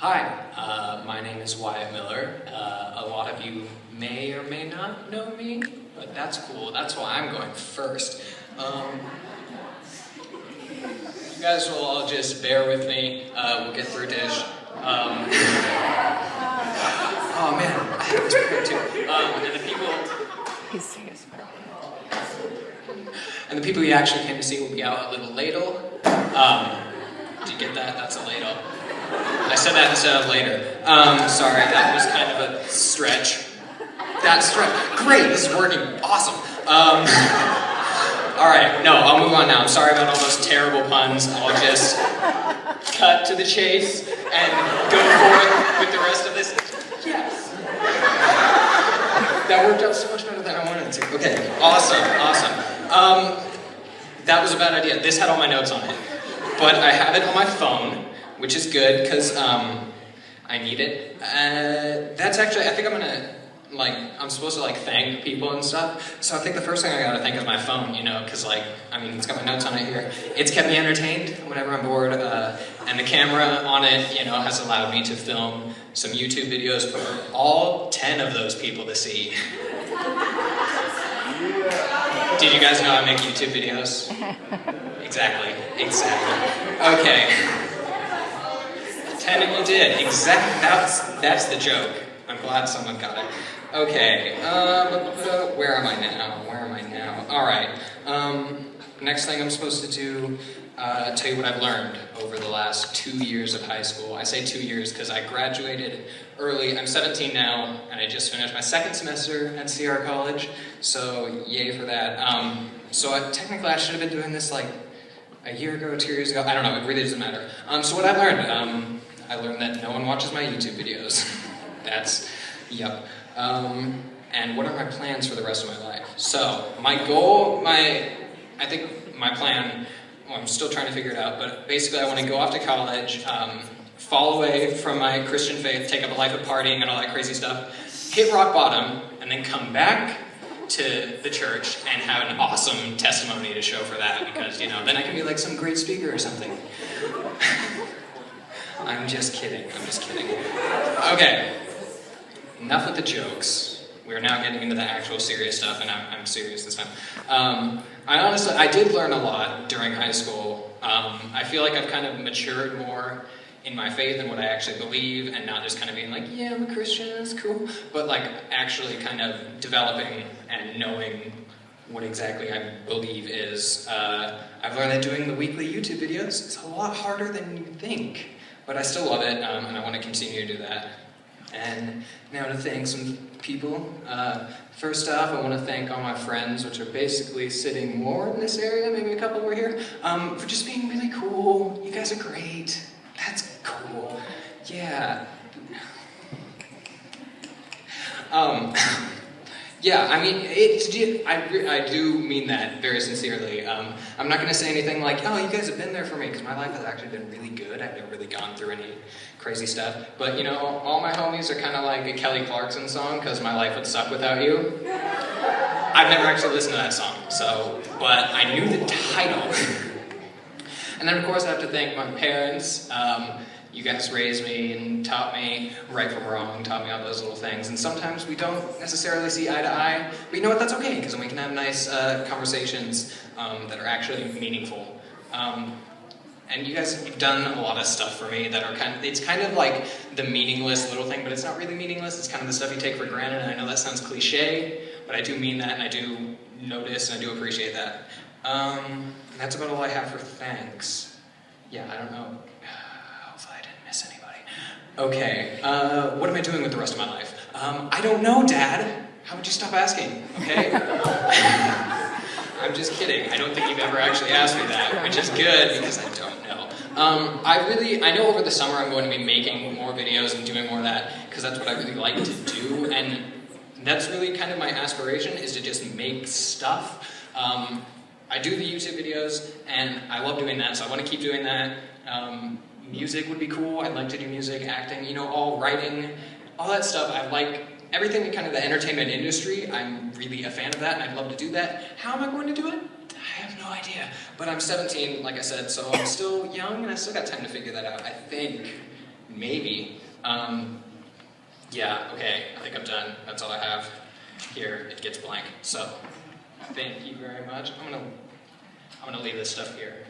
Hi, my name is Wyatt Miller. A lot of you may or may not know me, but that's cool. That's why I'm going first. You guys will all just bear with me. We'll get through dish. Oh man, I have to prepare too. And the people. He's serious. And the people you actually came to see will be out a little ladle. Did you get that? That's a ladle. I said that instead of later. Sorry, that was kind of a stretch. That stretch. Great, this is working. Awesome. Alright, no, I'll move on now. I'm sorry about all those terrible puns. I'll just cut to the chase and go forth with the rest of this. Yes. That worked out so much better than I wanted it to. Okay, awesome. That was a bad idea. This had all my notes on it. But I have it on my phone, which is good, because I need it. That's actually, I think I'm supposed to thank people and stuff. So I think the first thing I gotta thank is my phone, because it's got my notes on it here. It's kept me entertained whenever I'm bored, and the camera on it, has allowed me to film some YouTube videos for all 10 of those people to see. Did you guys know I make YouTube videos? Exactly. Okay. 10 of you did. Exactly. That's the joke. I'm glad someone got it. Okay. Where am I now? All right. Next thing I'm supposed to do, tell you what I've learned over the last 2 years of high school. I say 2 years because I graduated early. I'm 17 now, and I just finished my second semester at CR College. So yay for that. Technically I should have been doing this a year ago, 2 years ago. I don't know. It really doesn't matter. So what I learned, I learned that no one watches my YouTube videos. Yep. And what are my plans for the rest of my life? So, my goal, I think my plan, I'm still trying to figure it out, but basically I want to go off to college, fall away from my Christian faith, take up a life of partying and all that crazy stuff, hit rock bottom, and then come back to the church and have an awesome testimony to show for that, because, then I can be some great speaker or something. I'm just kidding. Okay. Enough with the jokes. We're now getting into the actual serious stuff, and I'm serious this time. I did learn a lot during high school. I feel like I've kind of matured more in my faith and what I actually believe, and not just kind of being yeah, I'm a Christian, that's cool, but actually kind of developing and knowing what exactly I believe is. I've learned that doing the weekly YouTube videos is a lot harder than you think, but I still love it, and I want to continue to do that. And now to thank some people. First off, I want to thank all my friends, which are basically sitting more in this area, maybe a couple over here, for just being really cool. You guys are great. That's cool. Yeah. Yeah, I do mean that very sincerely. I'm not going to say anything oh, you guys have been there for me, because my life has actually been really good. I've never really gone through any crazy stuff. But, all my homies are kind of like a Kelly Clarkson song, because my life would suck without you. I've never actually listened to that song, but I knew the title. And then, of course, I have to thank my parents. You guys raised me and taught me right from wrong, taught me all those little things. And sometimes we don't necessarily see eye to eye, but that's okay, because then we can have nice conversations that are actually meaningful. And you guys have done a lot of stuff for me that are it's kind of like the meaningless little thing, but it's not really meaningless. It's kind of the stuff you take for granted, and I know that sounds cliche, but I do mean that, and I do notice, and I do appreciate that. And that's about all I have for thanks. Yeah, I don't know. Hopefully I didn't miss anybody. Okay, what am I doing with the rest of my life? I don't know, Dad. How would you stop asking, okay? I'm just kidding. I don't think you've ever actually asked me that, which is good, because I don't know. I know over the summer I'm going to be making more videos and doing more of that, because that's what I really like to do, and that's really kind of my aspiration, is to just make stuff. I do the YouTube videos, and I love doing that, so I want to keep doing that. Music would be cool. I'd like to do music, acting, all writing, all that stuff. I like everything in kind of the entertainment industry. I'm really a fan of that, and I'd love to do that. How am I going to do it? I have no idea. But I'm 17, like I said, so I'm still young, and I still got time to figure that out, I think. maybe. Yeah, okay, I think I'm done. That's all I have here. It gets blank. So, thank you very much. I'm gonna leave this stuff here.